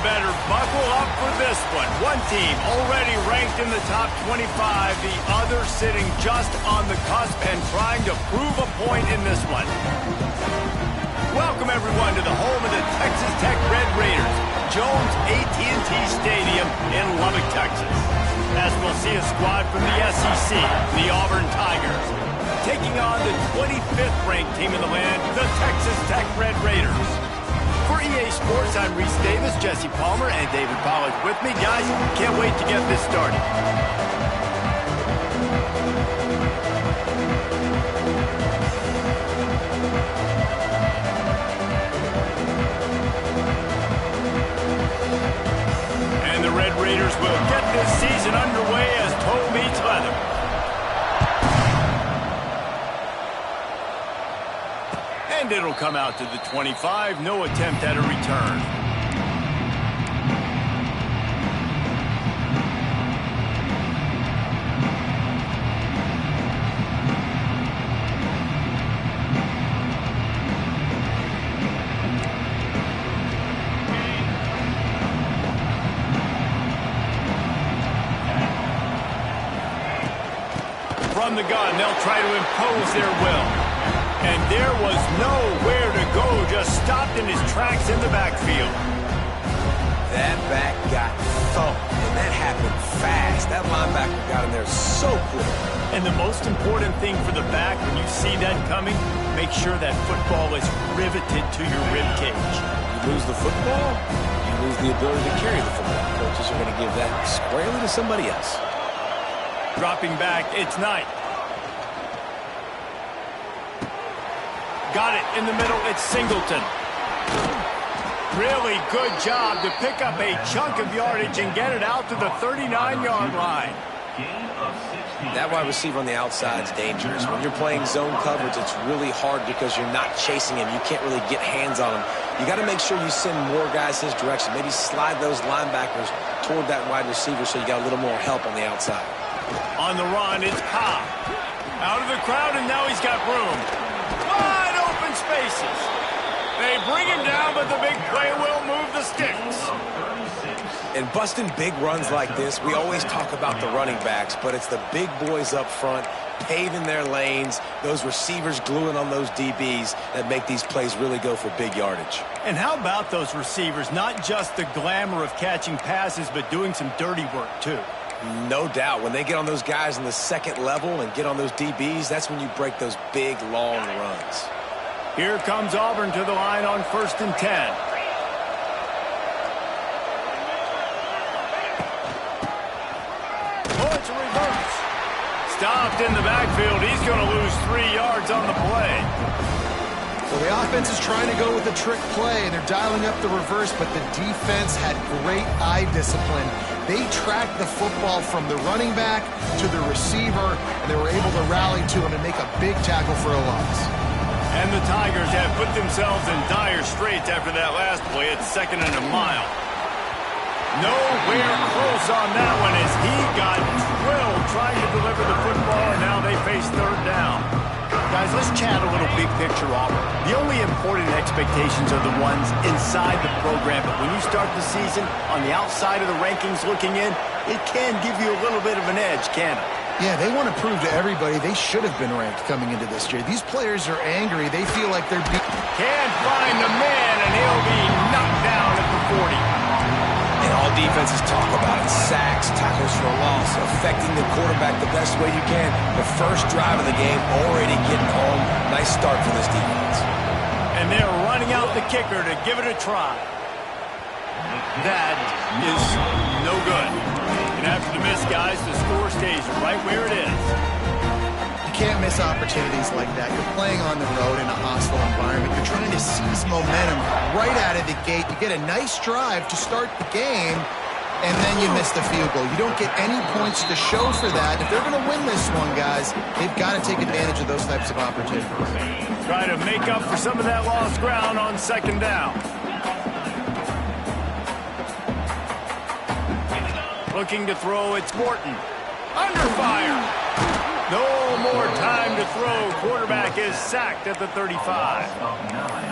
better buckle up for this one. One team already ranked in the top 25, the other sitting just on the cusp and trying to prove a point in this one. Welcome, everyone, to the home of the Texas Tech Red Raiders, Jones AT&T Stadium in Lubbock, Texas. As we'll see a squad from the SEC, the Auburn Tigers, taking on the 25th ranked team in the land, the Texas Tech Red Raiders. For EA Sports, I'm Reese Davis, Jesse Palmer, and David Pollack with me. Guys, can't wait to get this started. And the Red Raiders will get this season underway as toe meets leather. And it'll come out to the 25. No attempt at a return. From the gun, they'll try to impose their will. And there was nowhere to go, just stopped in his tracks in the backfield. That back got thumped, and that happened fast. That linebacker got in there so quick. And the most important thing for the back, when you see that coming, make sure that football is riveted to your rib cage. You lose the football, you lose the ability to carry the football. Coaches are going to give that squarely to somebody else. Dropping back, it's Knight. Got it in the middle, it's Singleton. Really good job to pick up a chunk of yardage and get it out to the 39-yard line. That wide receiver on the outside is dangerous. When you're playing zone coverage, it's really hard because you're not chasing him. You can't really get hands on him. You got to make sure you send more guys his direction. Maybe slide those linebackers toward that wide receiver so you got a little more help on the outside. On the run, it's Cobb. Out of the crowd, and now he's got room. Wide open spaces. They bring him down, but the big play will move the sticks. And busting big runs like this, we always talk about the running backs, but it's the big boys up front, paving their lanes, those receivers gluing on those DBs that make these plays really go for big yardage. And how about those receivers? Not just the glamour of catching passes, but doing some dirty work, too. No doubt. When they get on those guys in the second level and get on those DBs, that's when you break those big, long runs. Here comes Auburn to the line on 1st and 10. Oh, it's a reverse. Stopped in the backfield. He's going to lose 3 yards on the play. Well, the offense is trying to go with a trick play, and they're dialing up the reverse, but the defense had great eye discipline. They tracked the football from the running back to the receiver, and they were able to rally to him and make a big tackle for a loss. And the Tigers have put themselves in dire straits after that last play. It's 2nd and a mile. Nowhere close on that one as he got drilled trying to deliver the football, and now they face 3rd down. Guys, let's chat a little big picture Auburn. The only important expectations are the ones inside the program, but when you start the season on the outside of the rankings looking in, it can give you a little bit of an edge, can it? Yeah, they want to prove to everybody they should have been ranked coming into this year. These players are angry. They feel like they're beat. Can't find the man, and he'll be knocked down at the 40. And all defenses talk about it. Sacks, tackles for a loss, affecting the quarterback the best way you can. The first drive of the game already getting home. Nice start for this defense. And they're running out the kicker to give it a try. That is no good. And after the miss, guys, the score stays right where it is. You can't miss opportunities like that. You're playing on the road in a hostile environment. You're trying to seize momentum right out of the gate. You get a nice drive to start the game, and then you miss the field goal. You don't get any points to show for that. If they're going to win this one, guys, they've got to take advantage of those types of opportunities. Try to make up for some of that lost ground on 2nd down. Looking to throw, it's Morton. Under fire. No more time to throw. Quarterback is sacked at the 35.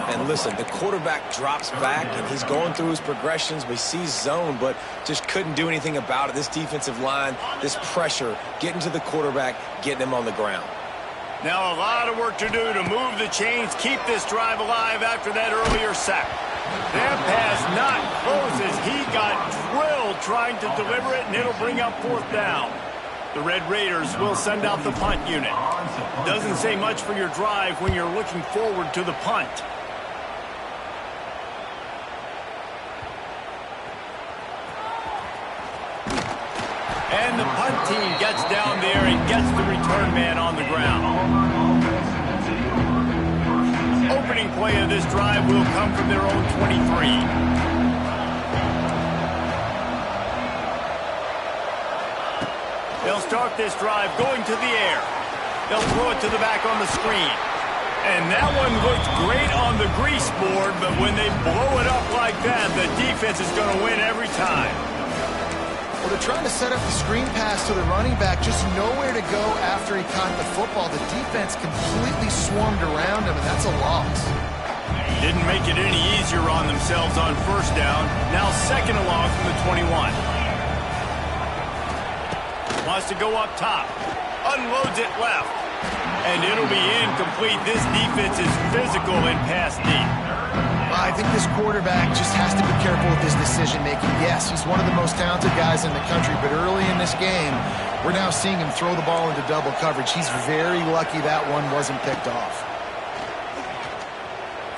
And listen, the quarterback drops back, and he's going through his progressions. We see zone, but just couldn't do anything about it. This defensive line, this pressure, getting to the quarterback, getting him on the ground. Now a lot of work to do to move the chains, keep this drive alive after that earlier sack. That pass not close as he got drilled trying to deliver it, and it'll bring up 4th down. The Red Raiders will send out the punt unit. Doesn't say much for your drive when you're looking forward to the punt. And the punt team gets down there and gets the return man on the ground. Opening play of this drive will come from their own 23. They'll start this drive going to the air. They'll throw it to the back on the screen. And that one looked great on the grease board, but when they blow it up like that, the defense is going to win every time. Well, they're trying to set up the screen pass to the running back, just nowhere to go after he caught the football. The defense completely swarmed around him, and that's a loss. Didn't make it any easier on themselves on 1st down. Now 2nd and long from the 21. Wants to go up top. Unloads it left. And it'll be incomplete. This defense is physical and pass deep. I think this quarterback just has to be careful with his decision-making. Yes, he's one of the most talented guys in the country, but early in this game, we're now seeing him throw the ball into double coverage. He's very lucky that one wasn't picked off.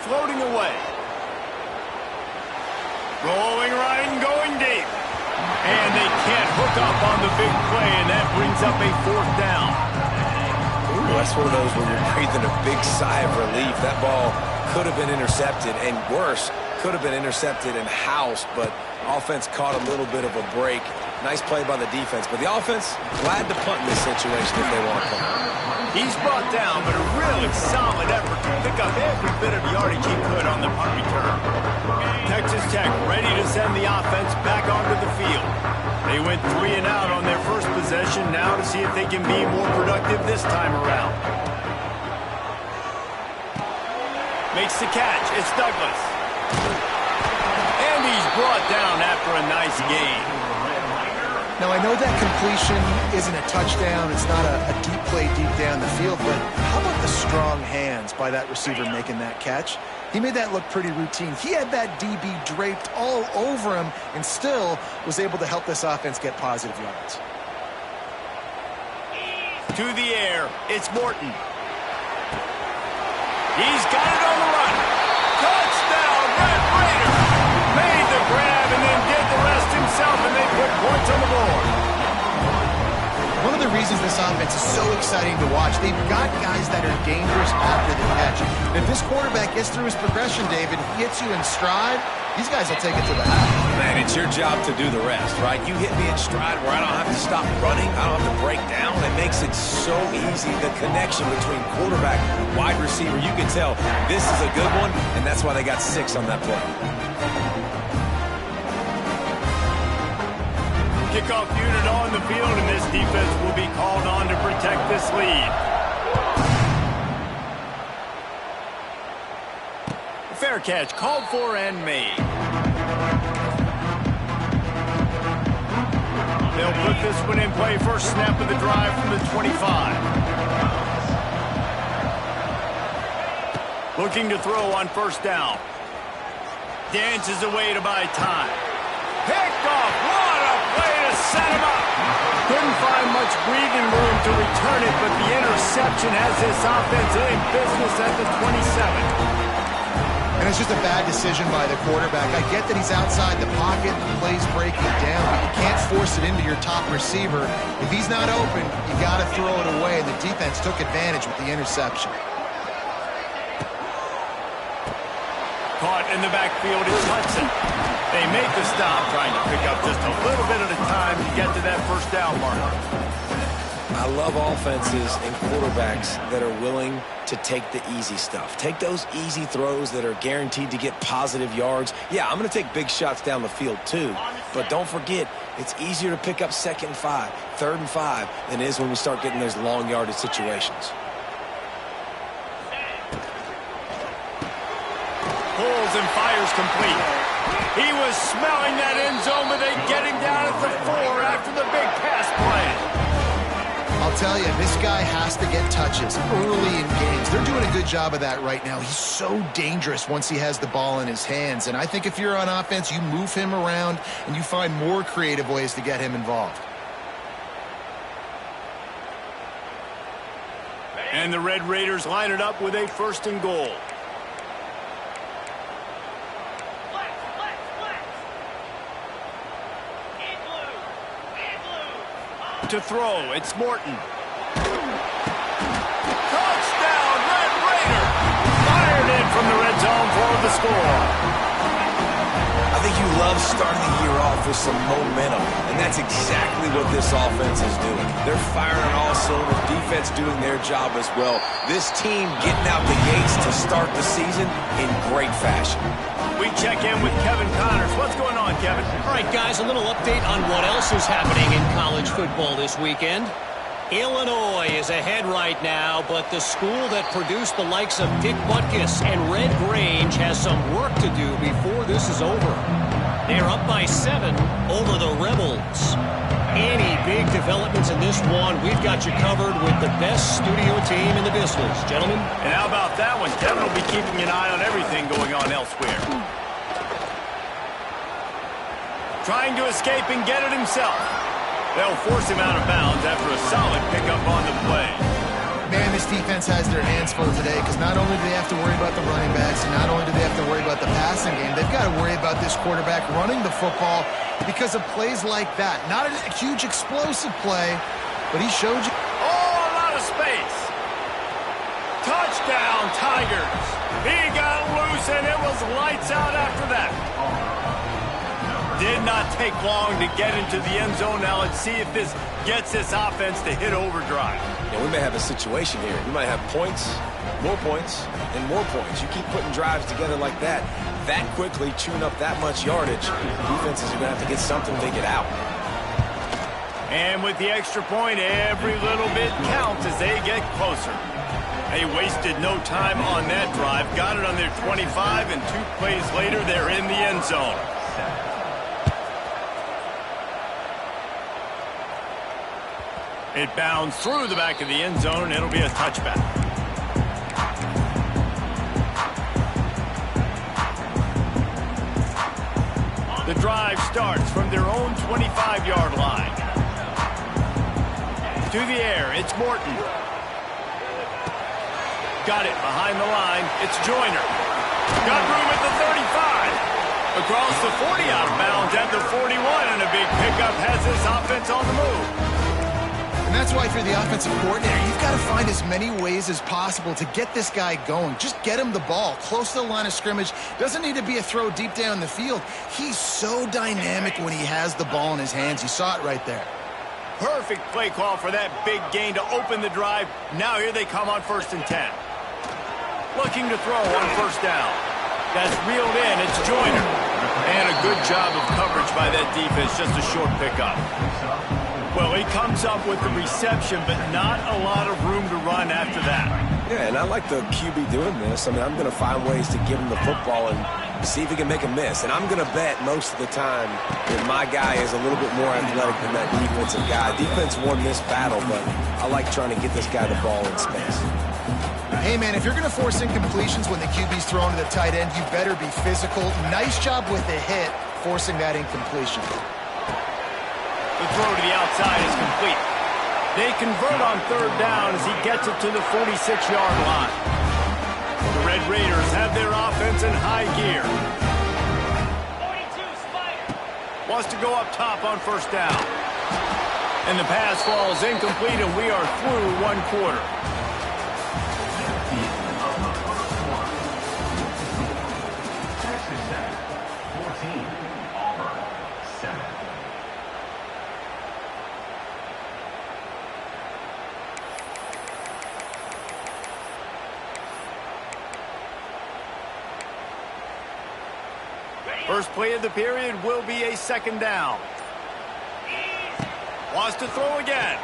Floating away. Rolling right and going deep. And they can't hook up on the big play, and that brings up a 4th down. Ooh, that's one of those where you're breathing a big sigh of relief. That ball could have been intercepted, and worse, could have been intercepted and housed, but offense caught a little bit of a break. Nice play by the defense, but the offense glad to punt in this situation if they want to punt. He's brought down, but a really solid effort to pick up every bit of yardage he could on the punt return. Texas Tech ready to send the offense back onto the field. They went 3 and out on their first possession, now to see if they can be more productive this time around. Makes the catch. It's Douglas. And he's brought down after a nice gain. Now, I know that completion isn't a touchdown. It's not a deep play deep down the field, but how about the strong hands by that receiver making that catch? He made that look pretty routine. He had that DB draped all over him and still was able to help this offense get positive yards. To the air. It's Morton. He's got it on the run. Touchdown, Red Raiders. Made the grab and then did the rest himself, and they put points on the board. One of the reasons this offense is so exciting to watch, they've got guys that are dangerous after the catch. If this quarterback gets through his progression, David, he hits you in stride, these guys will take it to the house. Man, it's your job to do the rest, right? You hit me in stride where I don't have to stop running. I don't have to break down. It makes it so easy. The connection between quarterback and wide receiver, you can tell this is a good one, and that's why they got 6 on that play. Kickoff unit on the field, and this defense will be called on to protect this lead. Fair catch called for and made. They'll put this one in play. First snap of the drive from the 25. Looking to throw on 1st down. Dances away to buy time. Picked off. What a play to set him up. Couldn't find much breathing room to return it, but the interception has this offense in business at the 27. And it's just a bad decision by the quarterback. I get that he's outside the pocket, the play's breaking down, but you can't force it into your top receiver. If he's not open, you got to throw it away, and the defense took advantage with the interception. Caught in the backfield is Hudson. They make the stop, trying to pick up just a little bit at a time to get to that 1st down marker. I love offenses and quarterbacks that are willing to take the easy stuff. Take those easy throws that are guaranteed to get positive yards. Yeah, I'm going to take big shots down the field too, but don't forget, it's easier to pick up 2nd and 5, 3rd and 5 than it is when we start getting those long yardage situations. Pulls and fires complete. He was smelling that end zone, but they get him down at the 4 after the big pass play. I'll tell you, this guy has to get touches early in games. They're doing a good job of that right now. He's so dangerous once he has the ball in his hands. And I think if you're on offense, you move him around and you find more creative ways to get him involved. And the Red Raiders line it up with a 1st and goal. To throw, it's Morton. Touchdown, Red Raider! Fired in from the red zone for the score. I think you love starting the year off with some momentum, and that's exactly what this offense is doing. They're firing on all cylinders, defense doing their job as well. This team getting out the gates to start the season in great fashion. We check in with Kevin Connors. What's going on, Kevin? All right, guys, a little update on what else is happening in college football this weekend. Illinois is ahead right now, but the school that produced the likes of Dick Butkus and Red Grange has some work to do before this is over. They're up by 7 over the Rebels. Any big developments in this one, we've got you covered with the best studio team in the business. Gentlemen? And how about that one? Kevin will be keeping an eye on everything going on elsewhere. Trying to escape and get it himself. They'll force him out of bounds after a solid pickup on the play. Man, this defense has their hands full today because not only do they have to worry about the running backs and not only do they have to worry about the passing game, they've got to worry about this quarterback running the football because of plays like that. Not a huge explosive play, but he showed you. Oh, a lot of space. Touchdown, Tigers. He got loose, and it was lights out after that. Did not take long to get into the end zone. Now let's see if this gets this offense to hit overdrive. Yeah, we may have a situation here. We might have points, and more points. You keep putting drives together like that quickly, chewing up that much yardage, defenses are going to have to get something to get out. And with the extra point, every little bit counts as they get closer. They wasted no time on that drive. Got it on their 25, and 2 plays later, they're in the end zone. It bounds through the back of the end zone. It'll be a touchback. The drive starts from their own 25-yard line. To the air, it's Morton. Got it behind the line. It's Joyner. Got room at the 35. Across the 40, out of bounds at the 41, and a big pickup has this offense on the move. And that's why if you're the offensive coordinator, you've got to find as many ways as possible to get this guy going. Just get him the ball close to the line of scrimmage. Doesn't need to be a throw deep down the field. He's so dynamic when he has the ball in his hands. You saw it right there. Perfect play call for that big gain to open the drive. Now here they come on 1st and 10. Looking to throw on 1st down. That's reeled in. It's Joyner. And a good job of coverage by that defense. Just a short pickup. Well, he comes up with the reception, but not a lot of room to run after that. Yeah, and I like the QB doing this. I mean, I'm going to find ways to give him the football and see if he can make a miss. And I'm going to bet most of the time that my guy is a little bit more athletic than that defensive guy. Defense won this battle, but I like trying to get this guy the ball in space. Hey, man, if you're going to force incompletions when the QB's thrown to the tight end, you better be physical. Nice job with the hit, forcing that incompletion. The throw to the outside is complete. They convert on 3rd down as he gets it to the 46-yard line. The Red Raiders have their offense in high gear. 42 Spider. Wants to go up top on 1st down. And the pass falls incomplete, and we are through 1 quarter. First play of the period will be a second down. Wants to throw again.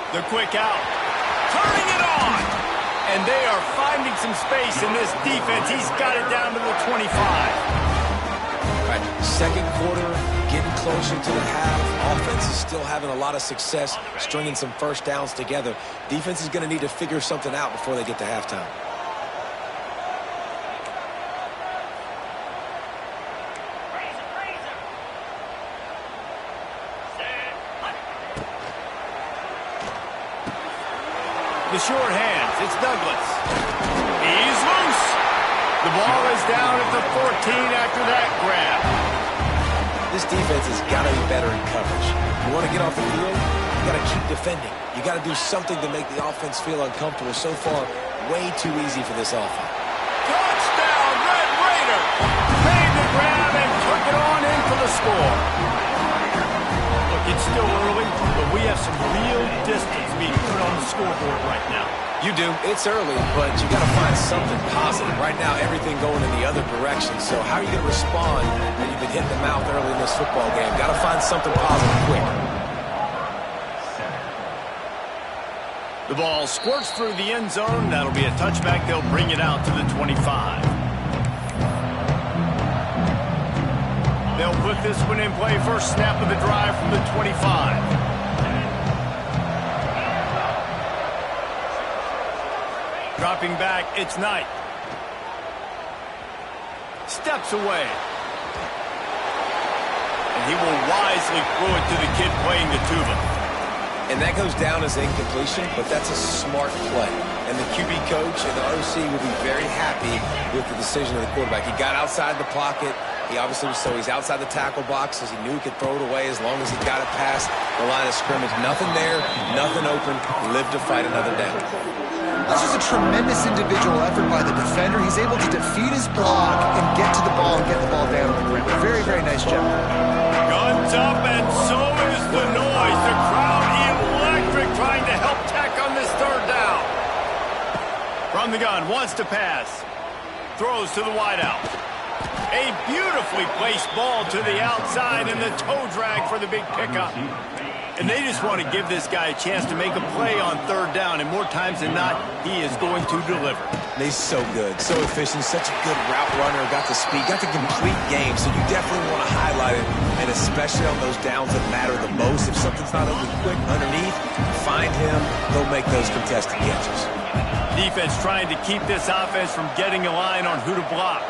The quick out. Turning it on. And they are finding some space in this defense. He's got it down to the 25. All right, second quarter, getting closer to the half. Offense is still having a lot of success stringing some first downs together. Defense is going to need to figure something out before they get to halftime. The short hands, it's Douglas. He's loose. The ball is down at the 14 after that grab. This defense has got to be better in coverage. You want to get off the field, you got to keep defending. You got to do something to make the offense feel uncomfortable. So far, way too easy for this offense. Touchdown, Red Raider. Made the grab and took it on in for the score. Look, it's still early, but we have some real distance being put on the scoreboard right now. You do. It's early, but you got to find something positive. Right now, everything going in the other direction. So how are you going to respond when you've been hit in the mouth early in this football game? Got to find something positive quick. The ball squirts through the end zone. That'll be a touchback. They'll bring it out to the 25. They'll put this one in play. First snap of the drive from the 25. Dropping back, it's Knight. Steps away. And he will wisely throw it to the kid playing the tuba. And that goes down as incompletion, but that's a smart play. And the QB coach and the OC will be very happy with the decision of the quarterback. He got outside the pocket. He obviously was so he's outside the tackle box as he knew he could throw it away as long as he got it past the line of scrimmage. Nothing there, nothing open. Live to fight another down. That's just a tremendous individual effort by the defender. He's able to defeat his block and get to the ball and get the ball down on the ground. Very, very nice job. Guns up, and so is the noise. The crowd electric trying to help Tech on this third down. From the gun, wants to pass. Throws to the wideout. A beautifully placed ball to the outside and the toe drag for the big pickup. And they just want to give this guy a chance to make a play on third down, and more times than not, he is going to deliver. He's so good, so efficient, such a good route runner, got the speed, got the complete game, so you definitely want to highlight it, and especially on those downs that matter the most. If something's not open quick underneath, find him, he'll make those contested catches. Defense trying to keep this offense from getting a line on who to block.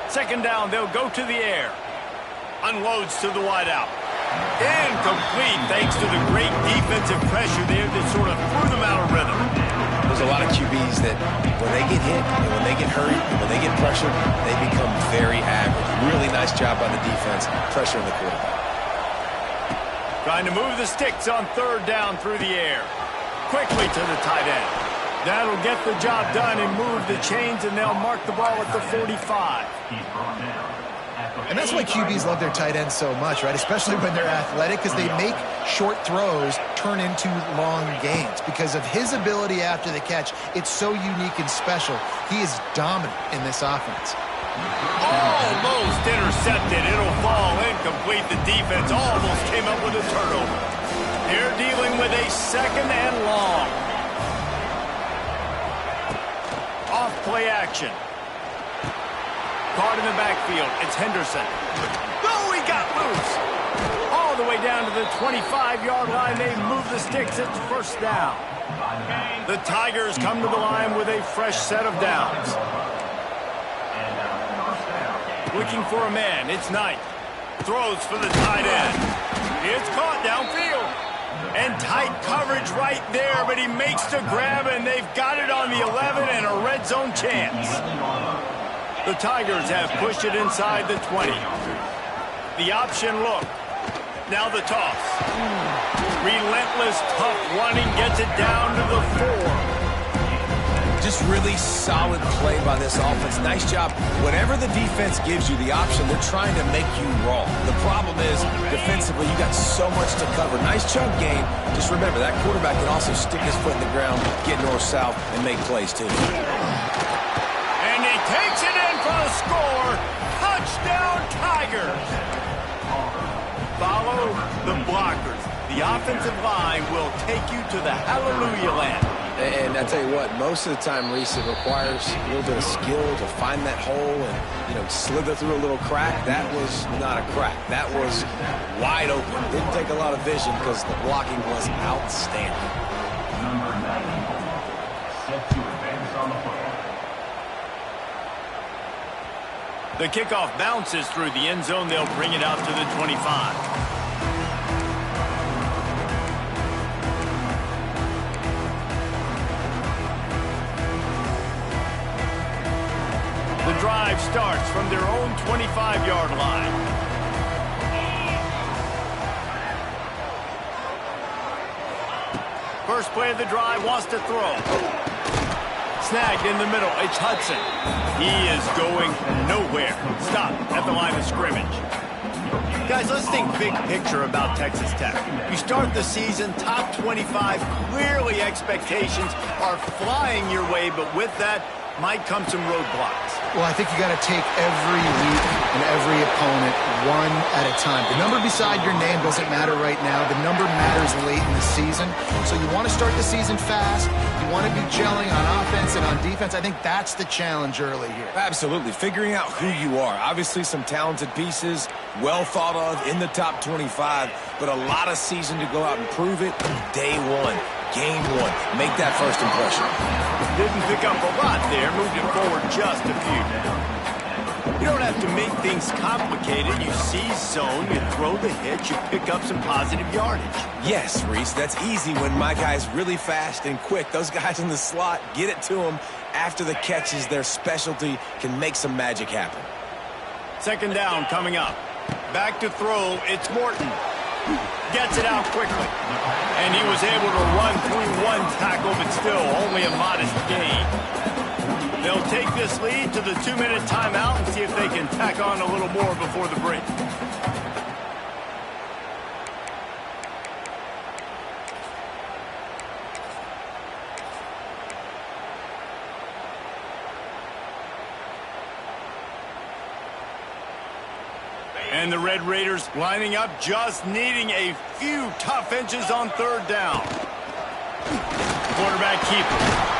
Second down, they'll go to the air. Unloads to the wideout. Incomplete thanks to the great defensive pressure there that sort of threw them out of rhythm. There's a lot of QBs that when they get hit and when they get hurried and when they get pressured, they become very average. Really nice job by the defense, pressuring the quarterback. Trying to move the sticks on third down through the air. Quickly to the tight end. That'll get the job done and move the chains, and they'll mark the ball at the 45. And that's why QBs love their tight ends so much, right? Especially when they're athletic, because they make short throws turn into long gains. Because of his ability after the catch, it's so unique and special. He is dominant in this offense. Almost intercepted. It'll fall incomplete. The defense almost came up with a turnover. They're dealing with a second and long. Off play action. Caught in the backfield. It's Henderson. Oh, he got loose. All the way down to the 25-yard line. They move the sticks. It's first down. The Tigers come to the line with a fresh set of downs. Looking for a man. It's Knight. Throws for the tight end. It's caught downfield. And tight coverage right there, but he makes the grab, and they've got it on the 11 and a red zone chance. The Tigers have pushed it inside the 20. The option look. Now the toss. Relentless, tough running gets it down to the 4. Just really solid play by this offense. Nice job. Whenever the defense gives you the option, they're trying to make you wrong. The problem is, defensively, you got so much to cover. Nice chunk gain. Just remember, that quarterback can also stick his foot in the ground, get north-south, and make plays, too. And he takes it in for the score. Touchdown, Tigers. Follow the blockers. The offensive line will take you to the hallelujah land. And I tell you what, most of the time, Reese, it requires a little bit of skill to find that hole and, slither through a little crack. That was not a crack. That was wide open. Didn't take a lot of vision because the blocking was outstanding. Set to advance on the football. The kickoff bounces through the end zone. They'll bring it out to the 25. The drive starts from their own 25-yard line. First play of the drive, wants to throw. Snagged in the middle, it's Hudson. He is going nowhere. Stop at the line of scrimmage. Guys, let's think big picture about Texas Tech. You start the season top 25. Clearly expectations are flying your way, but with that might come some roadblocks. Well, I think you got to take every week and every opponent one at a time. The number beside your name doesn't matter right now. The number matters late in the season. So you want to start the season fast. You want to be gelling on offense and on defense. I think that's the challenge early here. Absolutely. Figuring out who you are. Obviously, some talented pieces, well thought of in the top 25, but a lot of season to go out and prove it. Day one, game one. Make that first impression. Didn't pick up a lot there. Moved it forward just a few. You don't have to make things complicated. You seize zone, you throw the hitch, you pick up some positive yardage. Yes, Reese, that's easy when my guy's really fast and quick. Those guys in the slot, get it to them after the catch is their specialty, can make some magic happen. Second down coming up. Back to throw, it's Morton. Gets it out quickly. And he was able to run through one tackle, but still only a modest gain. They'll take this lead to the 2-minute timeout and see if they can tack on a little more before the break. And the Red Raiders lining up, just needing a few tough inches on third down. Quarterback keeper.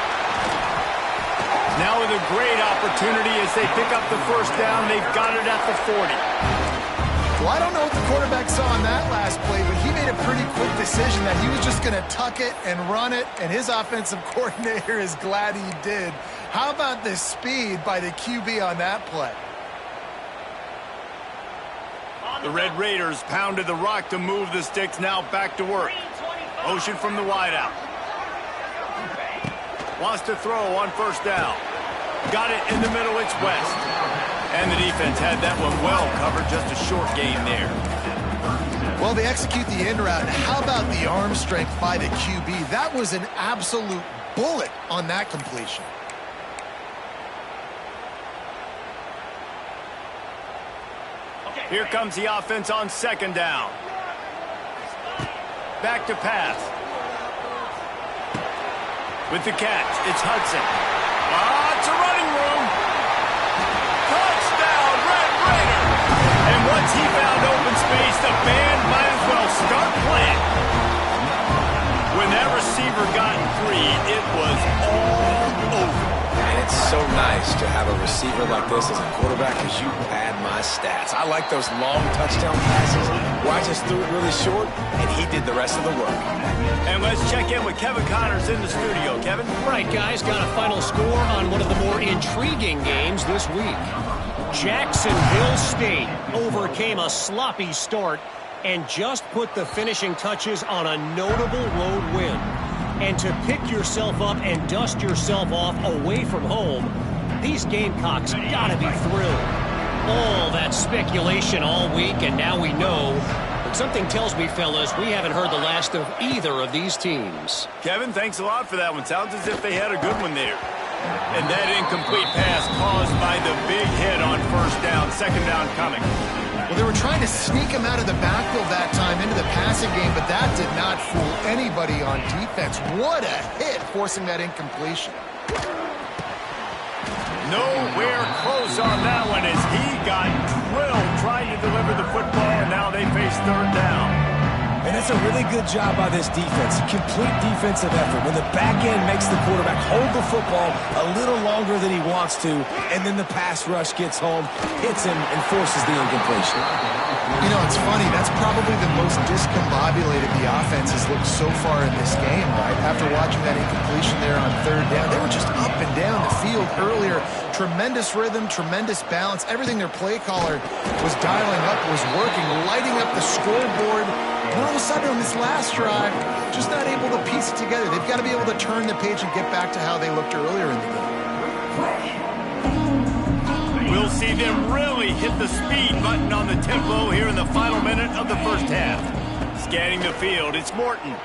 Now with a great opportunity as they pick up the first down. They've got it at the 40. Well, I don't know what the quarterback saw on that last play, but he made a pretty quick decision that he was just going to tuck it and run it, and his offensive coordinator is glad he did. How about the speed by the QB on that play? The Red Raiders pounded the rock to move the sticks. Now back to work. Motion from the wideout. Wants to throw on first down. Got it in the middle. It's West. And the defense had that one well covered. Just a short gain there. Well, they execute the end route. How about the arm strength by the QB? That was an absolute bullet on that completion. Here comes the offense on second down. Back to pass. With the catch, it's Hudson. It's a running room. Touchdown, Red Raiders. And once he found open space, the band might as well start playing. When that receiver got free, it was all over. And it's so nice to have a receiver like this as a quarterback because you pad my stats. I like those long touchdown passes where I just threw it really short and he did the rest of the work. And let's check in with Kevin Connors in the studio. Kevin? Right, guys, got a final score on one of the more intriguing games this week. Jacksonville State overcame a sloppy start and just put the finishing touches on a notable road win. And to pick yourself up and dust yourself off away from home, these Gamecocks gotta be thrilled. All that speculation all week, and now we know. But something tells me, fellas, we haven't heard the last of either of these teams. Kevin, thanks a lot for that one. Sounds as if they had a good one there. And that incomplete pass caused by the big hit on first down. Second down coming. Well, they were trying to sneak him out of the backfield that time into the passing game, but that did not fool anybody on defense. What a hit, forcing that incompletion. Nowhere close on that one as he got drilled trying to deliver the football, and now they face third down. And it's a really good job by this defense. Complete defensive effort. When the back end makes the quarterback hold the football a little longer than he wants to, and then the pass rush gets home, hits him, and forces the incompletion. You know, it's funny. That's probably the most discombobulated the offense has looked so far in this game, right? After watching that incompletion there on third down, they were just up and down the field earlier. Tremendous rhythm, tremendous balance. Everything their play caller was dialing up was working, lighting up the scoreboard. And all of a sudden on this last drive, just not able to piece it together. They've got to be able to turn the page and get back to how they looked earlier in the game. We'll see them really hit the speed button on the tempo here in the final minute of the first half. Scanning the field, it's Morton.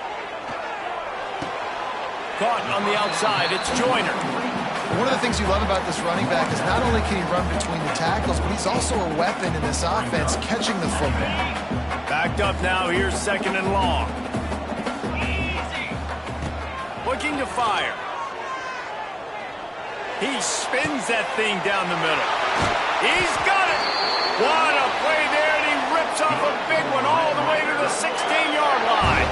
Caught on the outside, it's Joyner. One of the things you love about this running back is not only can he run between the tackles, but he's also a weapon in this offense, catching the football. Backed up now, here's second and long. Looking to fire. He spins that thing down the middle. He's got it! What a play there, and he rips off a big one all the way to the 16-yard line.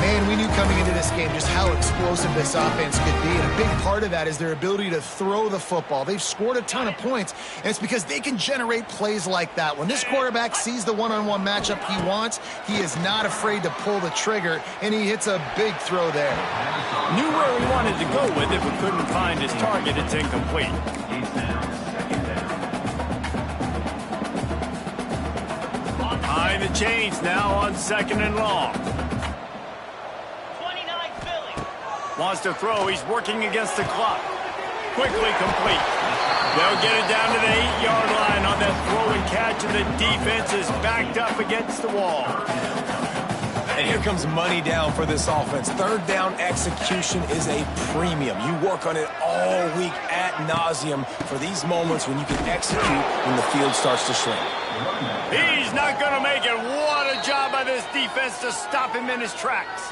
Man, we knew coming into this game just how explosive this offense could be, and a big part of that is their ability to throw the football. They've scored a ton of points, and it's because they can generate plays like that. When this quarterback sees the one-on-one matchup he wants, he is not afraid to pull the trigger, and he hits a big throw there. Knew where he wanted to go with it, but couldn't find his target. It's incomplete. Behind the chains now on second and long. Wants to throw. He's working against the clock. Quickly complete. They'll get it down to the 8-yard line on that throw and catch, and the defense is backed up against the wall. And here comes money down for this offense. Third down execution is a premium. You work on it all week ad nauseum for these moments when you can execute when the field starts to shrink. He's not going to make it. What a job by this defense to stop him in his tracks.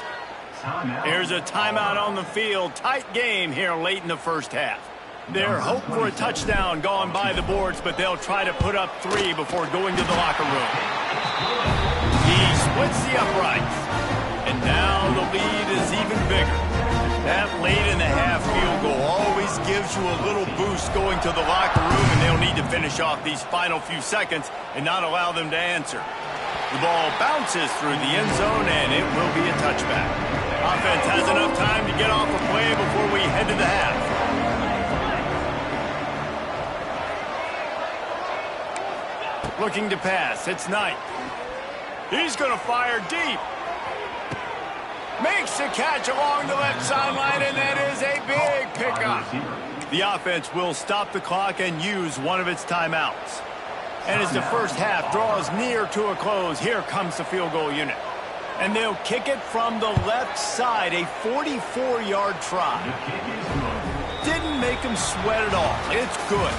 Here's a timeout on the field. Tight game here late in the first half. Their hope for a touchdown gone by the boards, but they'll try to put up 3 before going to the locker room. He splits the uprights, and now the lead is even bigger. That late in the half field goal always gives you a little boost going to the locker room, and they'll need to finish off these final few seconds and not allow them to answer. The ball bounces through the end zone, and it will be a touchback. Offense has enough time to get off a play before we head to the half. Looking to pass. It's Knight. He's going to fire deep. Makes the catch along the left sideline, and that is a big pickup. The offense will stop the clock and use one of its timeouts. And as the first half draws near to a close, here comes the field goal unit. And they'll kick it from the left side, a 44-yard try. Didn't make them sweat at all. It's good.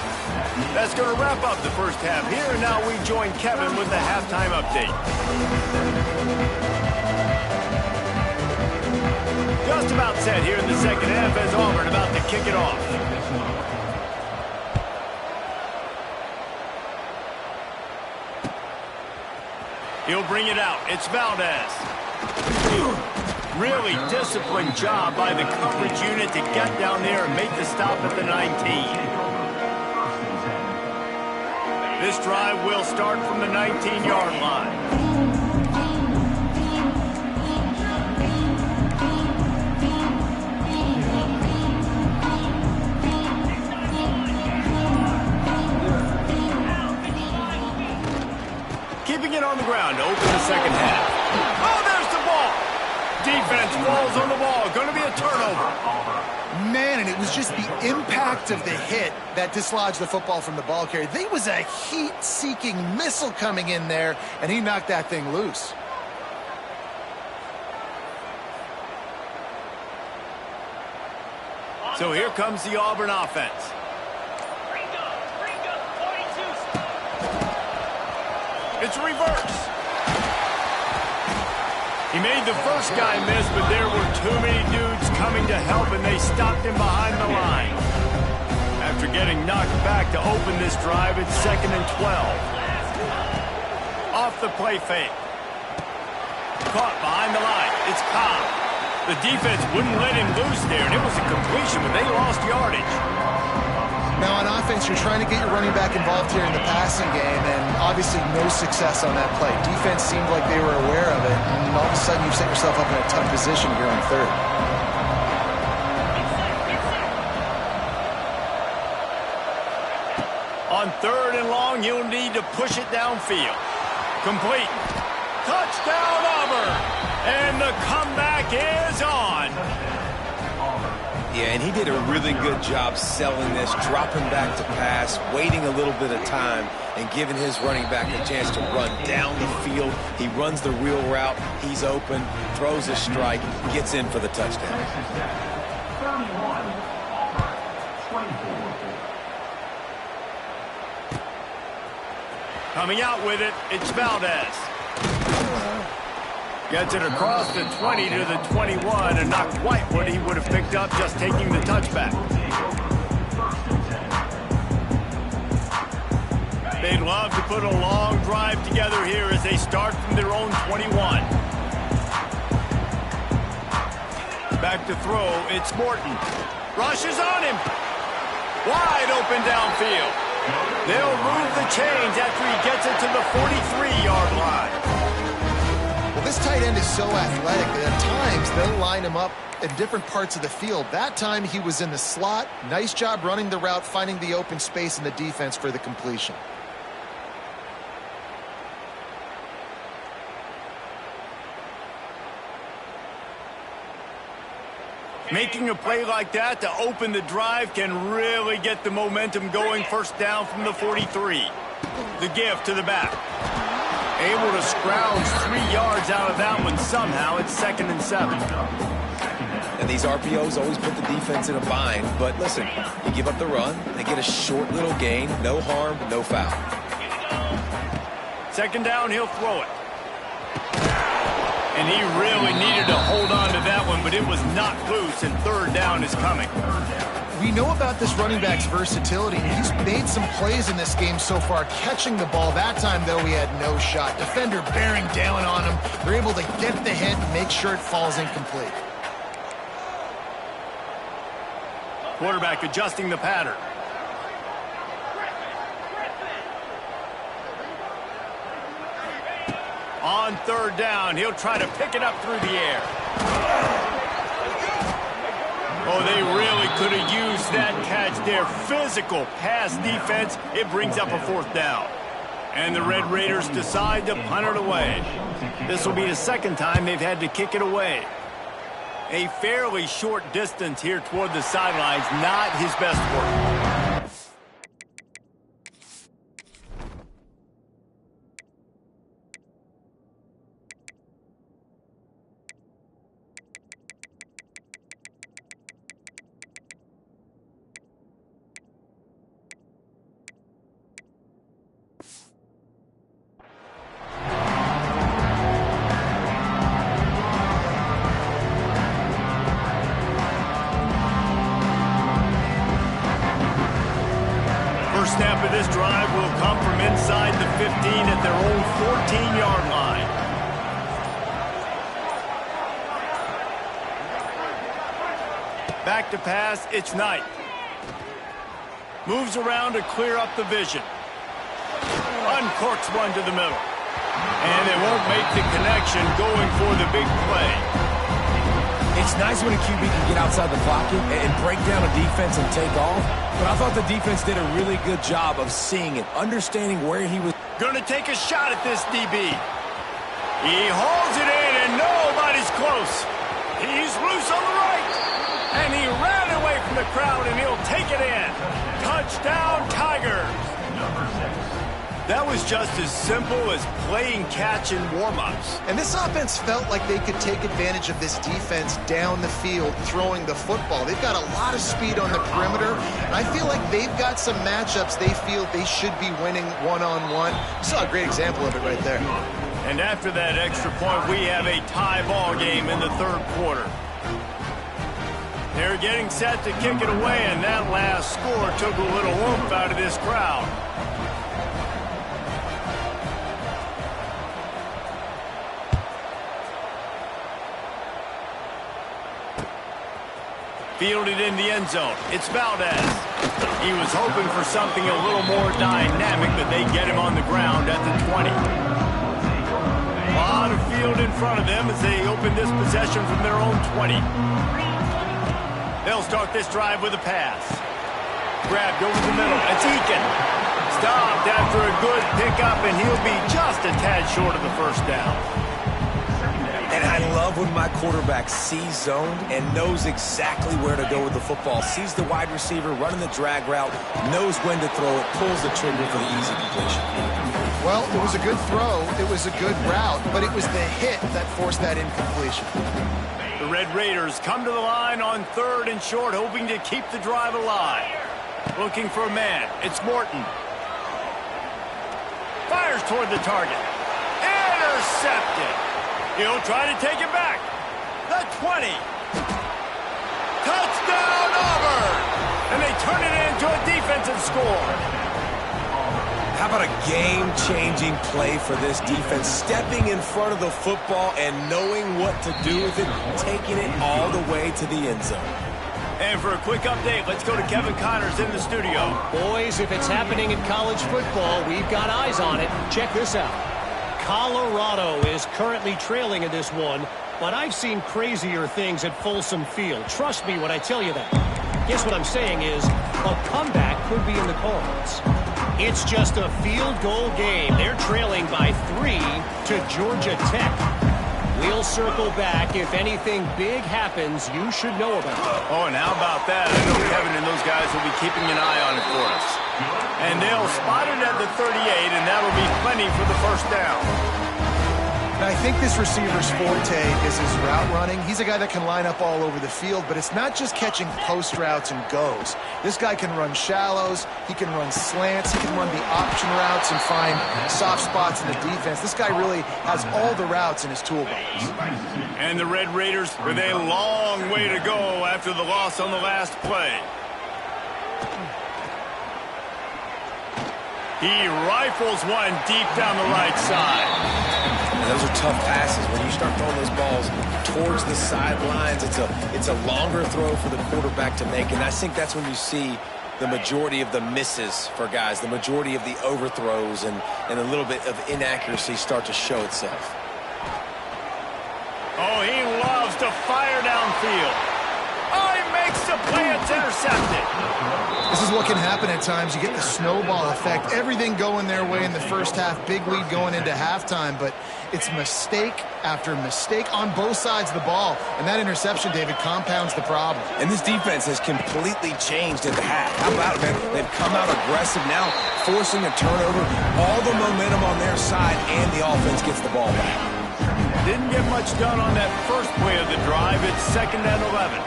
That's going to wrap up the first half here, and now we join Kevin with the halftime update. Just about set here in the second half as Auburn about to kick it off. He'll bring it out. It's Valdez. Really disciplined job by the coverage unit to get down there and make the stop at the 19. This drive will start from the 19-yard line. Keeping it on the ground to open the second half. Oh, there's the ball. Defense falls on the ball. Going to be a turnover. Man, and it was just the impact of the hit that dislodged the football from the ball carrier. There was a heat-seeking missile coming in there, and he knocked that thing loose. So here comes the Auburn offense. It's a reverse. He made the first guy miss, but there were too many dudes coming to help, and they stopped him behind the line. After getting knocked back to open this drive, it's 2nd and 12. Off the play fake. Caught behind the line. It's Cobb. The defense wouldn't let him loose there, and it was a completion, but they lost yardage. Now on offense, you're trying to get your running back involved here in the passing game, and obviously no success on that play. Defense seemed like they were aware of it, and all of a sudden you've set yourself up in a tough position here on 3rd. On 3rd and long, you'll need to push it downfield. Complete. Touchdown, Auburn! And the comeback is on. Yeah, and he did a really good job selling this, dropping back to pass, waiting a little bit of time, and giving his running back a chance to run down the field. He runs the real route. He's open, throws a strike, gets in for the touchdown. 31, Auburn, 24. Coming out with it, it's Valdez. Gets it across the 20 to the 21, and not quite what he would have picked up just taking the touchback. They'd love to put a long drive together here as they start from their own 21. Back to throw, it's Morton. Rushes on him. Wide open downfield. They'll move the chains after he gets it to the 43-yard line. Well, this tight end is so athletic that at times they'll line him up in different parts of the field. That time he was in the slot. Nice job running the route, finding the open space in the defense for the completion. Making a play like that to open the drive can really get the momentum going. First down from the 43. The give to the back. Able to scrounge 3 yards out of that one somehow. It's 2nd and 7. And these RPOs always put the defense in a bind. But listen, you give up the run, they get a short little gain. No harm, no foul. 2nd down, he'll throw it. And he really needed to hold on to that one, but it was not loose, and 3rd down is coming. We know about this running back's versatility. He's made some plays in this game so far, catching the ball. That time, though, he had no shot. Defender bearing down on him. They're able to get the hit and make sure it falls incomplete. Quarterback adjusting the pattern. On 3rd down, he'll try to pick it up through the air. Oh, they really could have used that catch there. Physical pass defense. It brings up a 4th down. And the Red Raiders decide to punt it away. This will be the 2nd time they've had to kick it away. A fairly short distance here toward the sidelines. Not his best work. First snap of this drive will come from inside the 15 at their own 14-yard line. Back to pass, it's Knight. Moves around to clear up the vision. Uncorks one to the middle. And they won't make the connection going for the big play. It's nice when a QB can get outside the pocket and break down a defense and take off. But I thought the defense did a really good job of seeing it, understanding where he was. Going to take a shot at this DB. He hauls it in, and nobody's close. He's loose on the right. And he ran away from the crowd, and he'll take it in. Touchdown, Tigers. That was just as simple as playing catch in warm-ups. And this offense felt like they could take advantage of this defense down the field, throwing the football. They've got a lot of speed on the perimeter, and I feel like they've got some matchups they feel they should be winning one-on-one. You saw a great example of it right there. And after that extra point, we have a tie ball game in the third quarter. They're getting set to kick it away, and that last score took a little oomph out of this crowd. Fielded in the end zone. It's Valdez. He was hoping for something a little more dynamic, but they get him on the ground at the 20. A lot of field in front of them as they open this possession from their own 20. They'll start this drive with a pass. Grabbed over the middle. It's Eakin. Stopped after a good pickup, and he'll be just a tad short of the first down. And I love when my quarterback sees zoned and knows exactly where to go with the football. Sees the wide receiver running the drag route, knows when to throw it, pulls the trigger for the easy completion. Well, it was a good throw. It was a good route, but it was the hit that forced that incompletion. The Red Raiders come to the line on 3rd and short, hoping to keep the drive alive. Looking for a man. It's Morton. Fires toward the target. Intercepted. He'll try to take it back. The 20. Touchdown, Auburn! And they turn it into a defensive score. How about a game-changing play for this defense? Stepping in front of the football and knowing what to do with it, taking it all the way to the end zone. And for a quick update, let's go to Kevin Connors in the studio. Boys, if it's happening in college football, we've got eyes on it. Check this out. Colorado is currently trailing in this one, but I've seen crazier things at Folsom Field. Trust me when I tell you that. Guess what I'm saying is a comeback could be in the cards. It's just a field goal game. They're trailing by 3 to Georgia Tech. We'll circle back. If anything big happens, you should know about it. Oh, and how about that? I know Kevin and those guys will be keeping an eye on it for us. And they'll spot it at the 38, and that'll be plenty for the first down. And I think this receiver's forte is his route running. He's a guy that can line up all over the field, but it's not just catching post routes and goes. This guy can run shallows, he can run slants, he can run the option routes and find soft spots in the defense. This guy really has all the routes in his toolbox. And the Red Raiders with a long way to go after the loss on the last play. He rifles one deep down the right side. And those are tough passes. When you start throwing those balls towards the sidelines, it's a longer throw for the quarterback to make. And I think that's when you see the majority of the misses for guys, the majority of the overthrows and a little bit of inaccuracy start to show itself. Oh, he loves to fire downfield. Oh, he makes the play. It's intercepted. This is what can happen at times. You get the snowball effect. Everything going their way in the first half. Big lead going into halftime, but it's mistake after mistake on both sides of the ball. And that interception, David, compounds the problem. And this defense has completely changed at the half. How about it, man? They've come out aggressive now, forcing a turnover. All the momentum on their side, and the offense gets the ball back. Didn't get much done on that first play of the drive. It's 2nd and 11.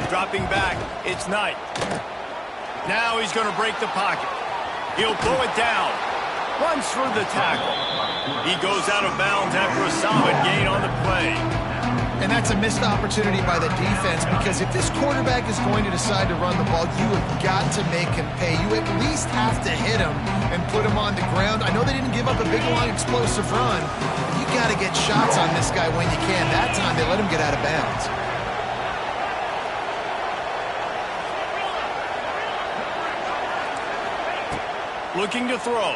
Dropping back, it's Knight. Now he's going to break the pocket. He'll pull it down. Runs through the tackle. He goes out of bounds after a solid gain on the play. And that's a missed opportunity by the defense, because if this quarterback is going to decide to run the ball, you have got to make him pay. You at least have to hit him and put him on the ground. I know they didn't give up a big, long, explosive run. You got to get shots on this guy when you can. That time they let him get out of bounds. Looking to throw.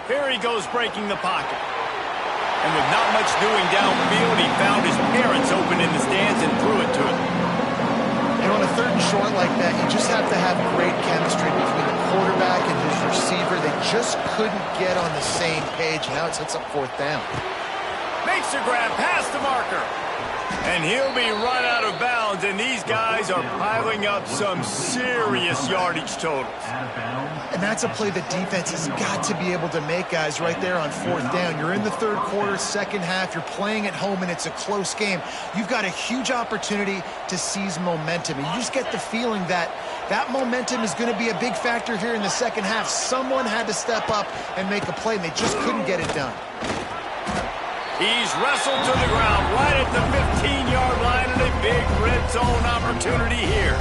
Here he goes, breaking the pocket. And with not much doing downfield, he found his parents open in the stands and threw it to him. And on a 3rd and short like that, you just have to have great chemistry between the quarterback and his receiver. They just couldn't get on the same page. Now it sets up 4th down. Makes the grab past the marker. And he'll be run out of bounds, and these guys are piling up some serious yardage totals. And that's a play the defense has got to be able to make, guys, right there on fourth down. You're in the third quarter, second half. You're playing at home, and it's a close game. You've got a huge opportunity to seize momentum. And you just get the feeling that that momentum is going to be a big factor here in the second half. Someone had to step up and make a play, and they just couldn't get it done. He's wrestled to the ground right at the 15-yard line, and a big red zone opportunity here.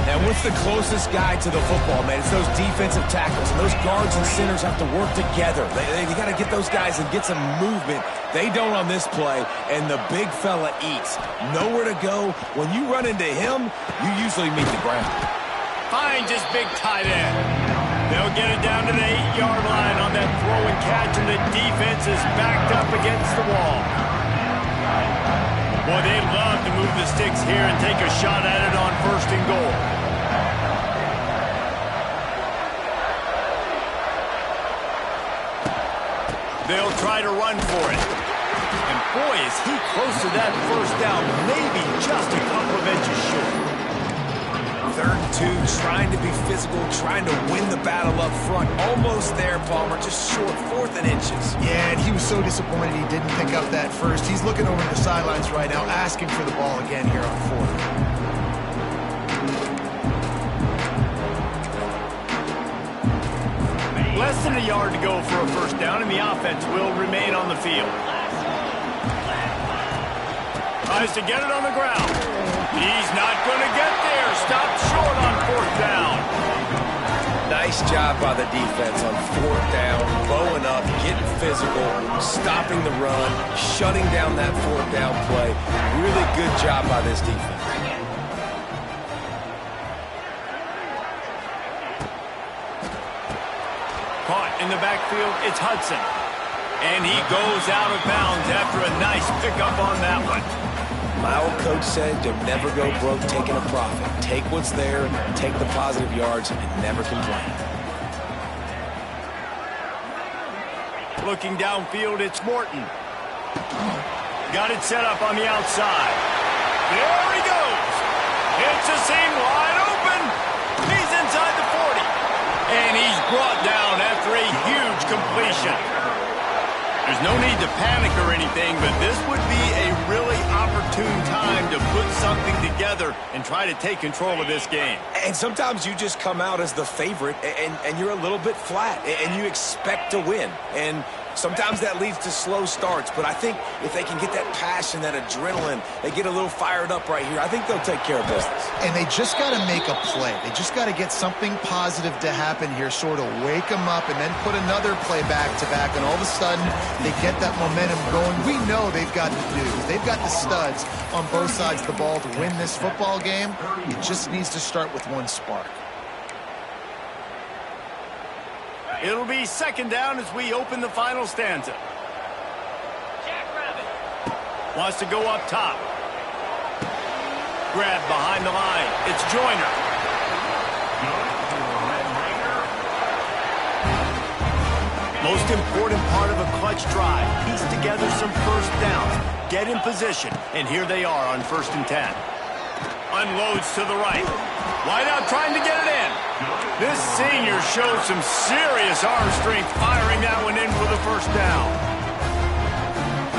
And what's the closest guy to the football, man? It's those defensive tackles. And those guards and centers have to work together. They got to get those guys and get some movement. They don't on this play, and the big fella eats. Nowhere to go. When you run into him, you usually meet the ground. Finds his big tight end. They'll get it down to the 8-yard line on that throw and catch, and the defense is backed up against the wall. Boy, they love to move the sticks here and take a shot at it on first and goal. They'll try to run for it. And boy, is he close to that first down, maybe just a couple of inches short. 3rd and 2, trying to be physical, trying to win the battle up front. Almost there, Palmer, just short, 4th and inches. Yeah, and he was so disappointed he didn't pick up that first. He's looking over the sidelines right now, asking for the ball again here on 4th. Less than a yard to go for a first down, and the offense will remain on the field. Tries to get it on the ground. He's not going to get there. Stopped short on 4th down. Nice job by the defense on 4th down, bowing up, getting physical, stopping the run, shutting down that 4th down play. Really good job by this defense. Caught in the backfield, it's Hudson. And he goes out of bounds after a nice pickup on that one. My old coach said, don't never go broke taking a profit. Take what's there, take the positive yards, and never complain. Looking downfield, it's Morton. Got it set up on the outside. There he goes. It's a seam wide open. He's inside the 40. And he's brought down after a huge completion. There's no need to panic or anything, but this would be a really opportune time to put something together and try to take control of this game. And sometimes you just come out as the favorite, and you're a little bit flat, and you expect to win. And sometimes that leads to slow starts, but I think if they can get that passion, that adrenaline, they get a little fired up right here, I think they'll take care of business. And they just got to make a play. They just got to get something positive to happen here, sort of wake them up, and then put another play back-to-back, and all of a sudden they get that momentum going. We know they've got the dudes. They've got the studs on both sides of the ball to win this football game. It just needs to start with one spark. It'll be 2nd down as we open the final stanza. Wants to go up top. Grab behind the line. It's Joyner. Most important part of a clutch drive. Piece together some first downs. Get in position. And here they are on 1st and 10. Unloads to the right. Wide out trying to get it in. This senior shows some serious arm strength firing that one in for the first down.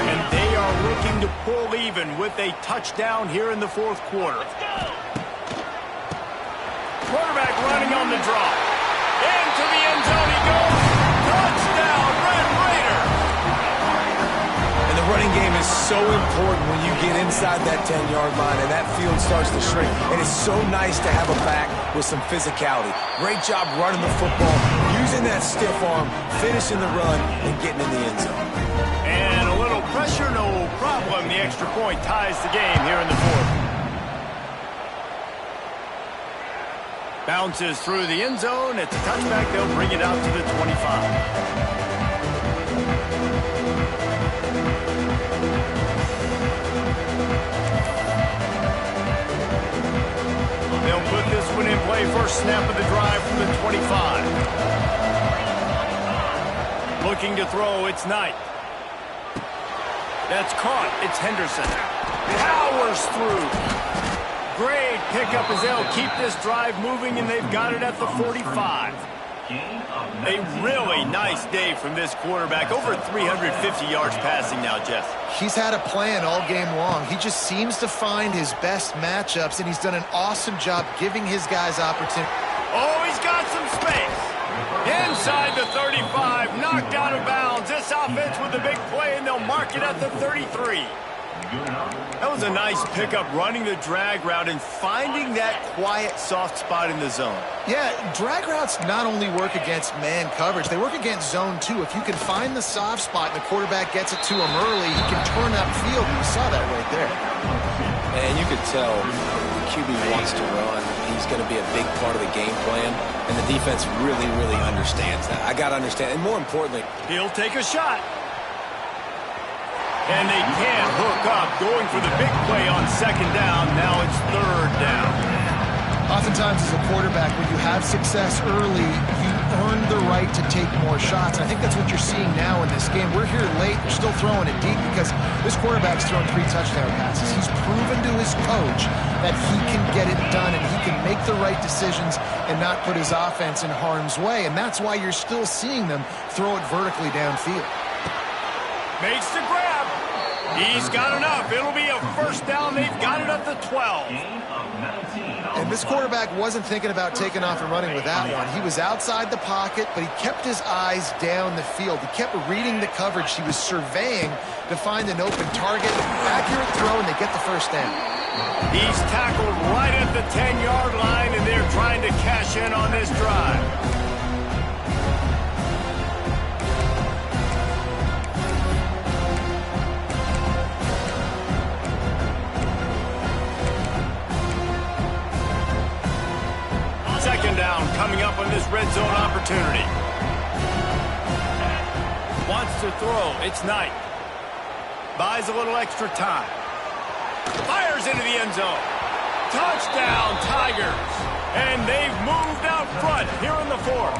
And they are looking to pull even with a touchdown here in the 4th quarter. Quarterback running on the draw. Into the end zone he goes. Touchdown, Red Raider. And the running game is so important when you get inside that 10-yard line and that field starts to shrink. And it's so nice to have a back with some physicality. Great job running the football, using that stiff arm, finishing the run, and getting in the end zone. And a little pressure, no problem. The extra point ties the game here in the 4th. Bounces through the end zone. It's a touchback. They'll bring it out to the 25. They'll put this one in play. First snap of the drive from the 25. Looking to throw, it's Knight. That's caught. It's Henderson. Powers through. Great pickup as they'll keep this drive moving, and they've got it at the 45. A really nice day from this quarterback. Over 350 yards passing now, Jeff. He's had a plan all game long. He just seems to find his best matchups, and he's done an awesome job giving his guys opportunity. Oh, he's got some space. Inside the 35, knocked out of bounds. This offense with a big play, and they'll mark it at the 33. That was a nice pickup, running the drag route and finding that quiet, soft spot in the zone. Yeah, drag routes not only work against man coverage, they work against zone too. If you can find the soft spot and the quarterback gets it to him early, he can turn upfield. We saw that right there. And you could tell the QB wants to run. He's going to be a big part of the game plan, and the defense really, really understands that. I got to understand, and more importantly, he'll take a shot. And they can't hook up, going for the big play on second down. Now it's third down. Oftentimes as a quarterback, when you have success early, you earn the right to take more shots. And I think that's what you're seeing now in this game. We're here late. You're still throwing it deep because this quarterback's thrown 3 touchdown passes. He's proven to his coach that he can get it done and he can make the right decisions and not put his offense in harm's way. And that's why you're still seeing them throw it vertically downfield. Makes the grab. He's got enough. It'll be a first down. They've got it at the 12. And this quarterback wasn't thinking about taking off and running with that one. He was outside the pocket, but he kept his eyes down the field. He kept reading the coverage. He was surveying to find an open target. Accurate throw, and they get the first down. He's tackled right at the 10-yard line, and they're trying to cash in on this drive. Second down coming up on this red zone opportunity. Wants to throw. It's Knight. Buys a little extra time. Fires into the end zone. Touchdown, Tigers. And they've moved out front here in the fourth.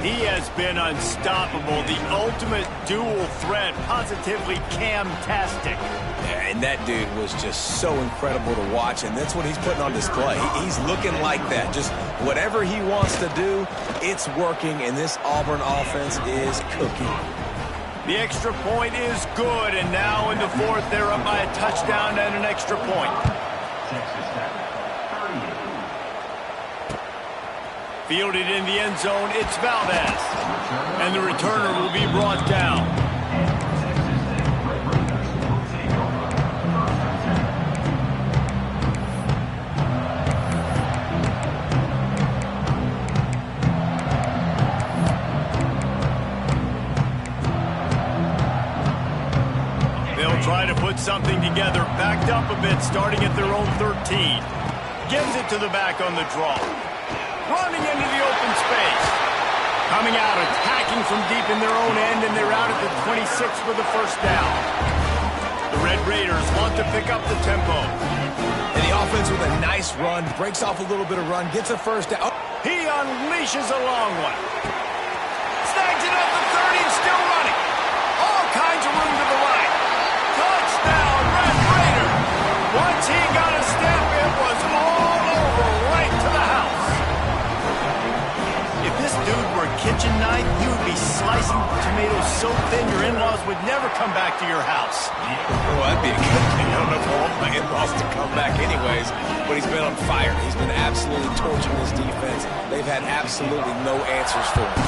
He has been unstoppable. The ultimate dual threat. Positively Cam-tastic. And that dude was just so incredible to watch, and that's what he's putting on display. He's looking like that. Just whatever he wants to do, it's working, and this Auburn offense is cooking. The extra point is good, and now in the fourth, they're up by a touchdown and an extra point. Fielded in the end zone, it's Valdez. And the returner will be brought down. Try to put something together, backed up a bit, starting at their own 13. Gives it to the back on the draw. Running into the open space. Coming out, attacking from deep in their own end, and they're out at the 26 for the first down. The Red Raiders want to pick up the tempo. And the offense with a nice run, breaks off a little bit of run, gets a first down. Oh. He unleashes a long one. Snags it at the 30 and still running. All kinds of room to the right. Touchdown, Red Raider. Once he got a step, it was all over, right to the house. If this dude were a kitchen knife, you would be slicing tomatoes so thin your in-laws would never come back to your house. Well, that'd be a good thing. I don't know if I want my in-laws to come back anyways, but he's been on fire. He's been absolutely torching his defense. They've had absolutely no answers for him.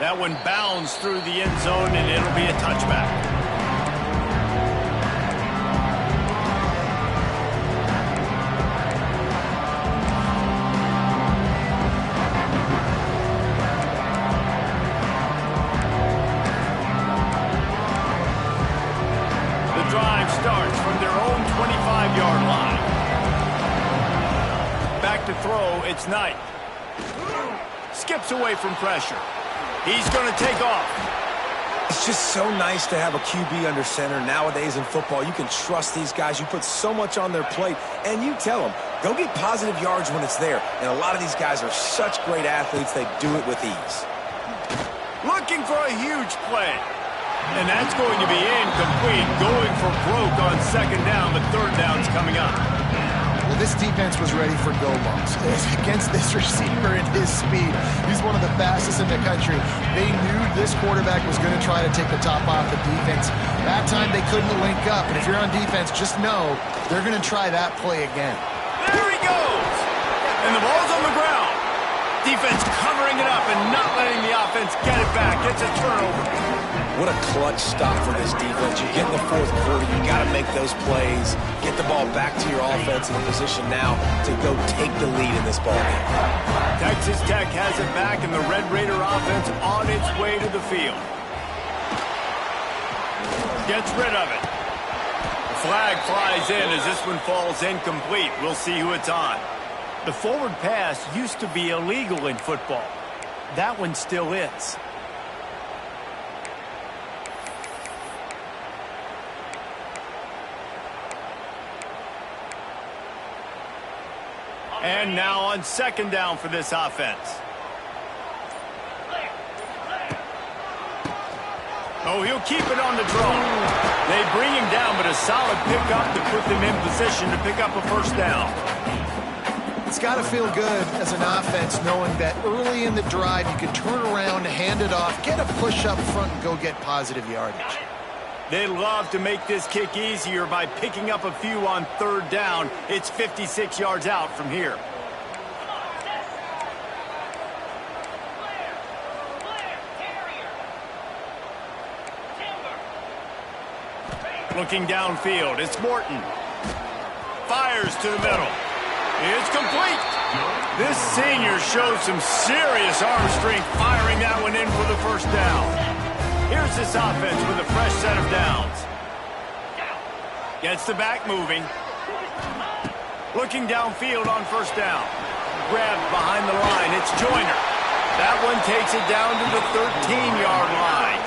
That one bounds through the end zone, and it'll be a touchback. The drive starts from their own 25-yard line. Back to throw, it's Knight. Skips away from pressure. He's going to take off. It's just so nice to have a QB under center nowadays in football. You can trust these guys. You put so much on their plate, and you tell them, go get positive yards when it's there. And a lot of these guys are such great athletes, they do it with ease. looking for a huge play. And that's going to be incomplete, going for broke on second down, but third down's coming up. Well, this defense was ready for go balls. Against this receiver and his speed, he's one of the fastest in the country. They knew this quarterback was going to try to take the top off the defense. That time they couldn't link up, and if you're on defense, just know they're going to try that play again. There he goes! And the ball's on the ground. Defense covering it up and not letting the offense get it back. It's a turnover. What a clutch stop for this defense. You get in the fourth quarter, you got to make those plays, get the ball back to your offense in a position now to go take the lead in this ball game. Texas Tech has it back, and the Red Raider offense on its way to the field. Gets rid of it. Flag flies in as this one falls incomplete. We'll see who it's on. The forward pass used to be illegal in football. That one still is. And now on second down for this offense. Oh, he'll keep it on the draw. They bring him down, but a solid pickup to put them in position to pick up a first down. It's got to feel good as an offense knowing that early in the drive you can turn around, hand it off, get a push up front, and go get positive yardage. They love to make this kick easier by picking up a few on third down. It's 56 yards out from here. Looking downfield, it's Morton. Fires to the middle. It's complete. This senior shows some serious arm strength firing that one in for the first down. Here's this offense with a fresh set of downs. Gets the back moving. Looking downfield on first down. Grabbed behind the line. It's Joyner. That one takes it down to the 13-yard line.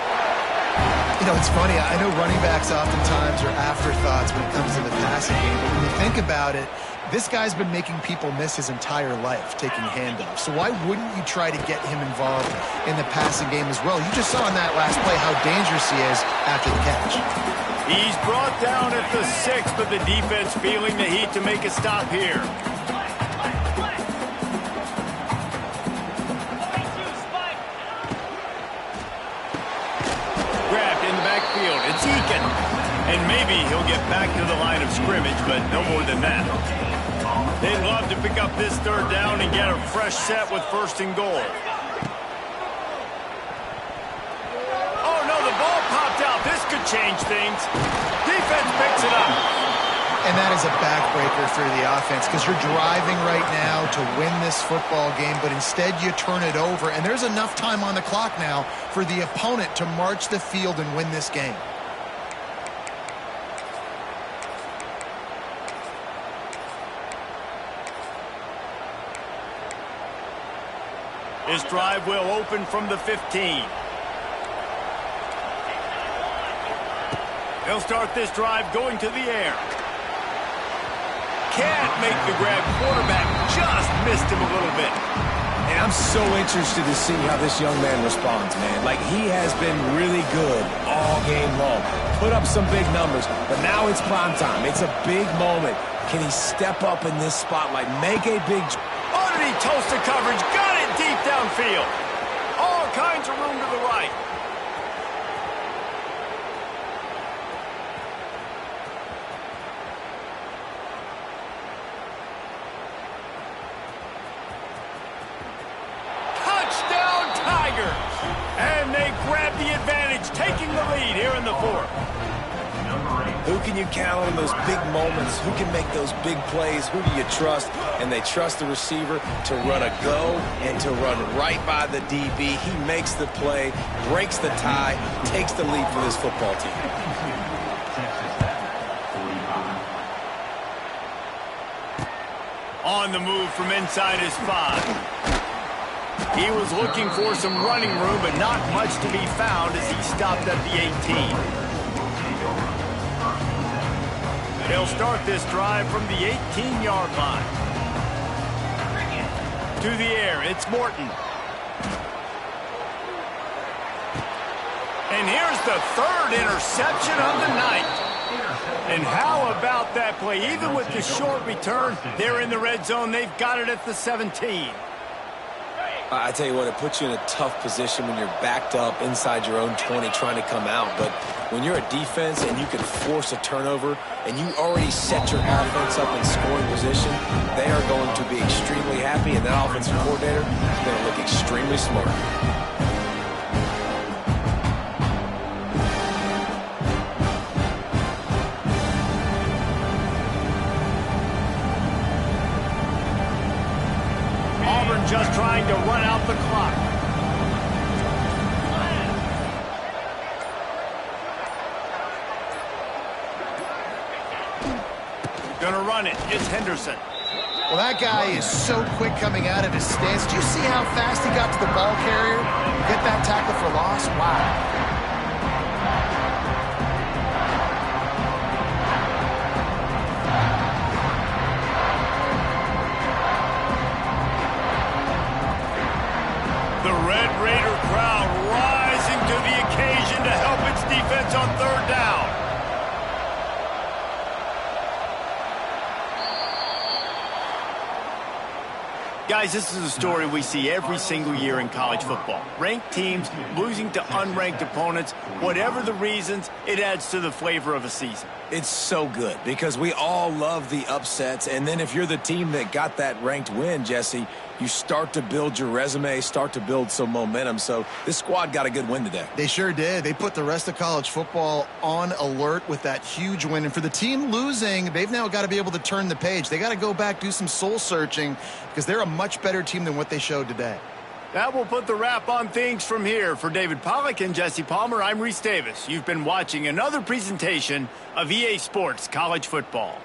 You know, it's funny. I know running backs oftentimes are afterthoughts when it comes to the passing game, but when you think about it, this guy's been making people miss his entire life taking handoffs. So why wouldn't you try to get him involved in the passing game as well? You just saw in that last play how dangerous he is after the catch. He's brought down at the 6, but the defense feeling the heat to make a stop here. Grabbed in the backfield. It's Eakin. And maybe he'll get back to the line of scrimmage, but no more than that. They'd love to pick up this third down and get a fresh set with first and goal. Oh, no, the ball popped out. This could change things. Defense picks it up. And that is a backbreaker for the offense because you're driving right now to win this football game, but instead you turn it over, and there's enough time on the clock now for the opponent to march the field and win this game. This drive will open from the 15. They'll start this drive going to the air. Can't make the grab. Quarterback just missed him a little bit. And I'm so interested to see how this young man responds, man. Like, he has been really good all game long. Put up some big numbers, but now it's prime time. It's a big moment. Can he step up in this spotlight, make a big... Oh, did he toast the coverage? Got it deep downfield. All kinds of room to the right. Touchdown, Tigers! And they grab the advantage, taking the lead here in the fourth. Who can you count on those big moments? Who can make those big plays? Who do you trust? And they trust the receiver to run a go and to run right by the DB. He makes the play, breaks the tie, takes the lead for this football team. On the move from inside his 5. He was looking for some running room, but not much to be found as he stopped at the 18. They'll start this drive from the 18-yard line. To the air, it's Morton. And here's the third interception of the night. And how about that play? Even with the short return, they're in the red zone. They've got it at the 17. I tell you what, it puts you in a tough position when you're backed up inside your own 20 trying to come out. But when you're a defense and you can force a turnover and you already set your offense up in scoring position, they are going to be extremely happy, and that offensive coordinator is going to look extremely smart. Auburn just trying to run out the clock. Gonna run it. It's Henderson. Well, that guy is so quick coming out of his stance. Did you see how fast he got to the ball carrier? Get that tackle for loss? Wow. The Red Raider crowd rising to the occasion to help its defense on third down. Guys, this is a story we see every single year in college football. Ranked teams losing to unranked opponents. Whatever the reasons, it adds to the flavor of a season. It's so good because we all love the upsets, and then if you're the team that got that ranked win, Jesse, you start to build your resume, start to build some momentum. So this squad got a good win today. They sure did. They put the rest of college football on alert with that huge win. And for the team losing, they've now got to be able to turn the page. They got to go back, do some soul searching, because they're a much better team than what they showed today. That will put the wrap on things from here. For David Pollack and Jesse Palmer, I'm Reese Davis. You've been watching another presentation of EA Sports College Football.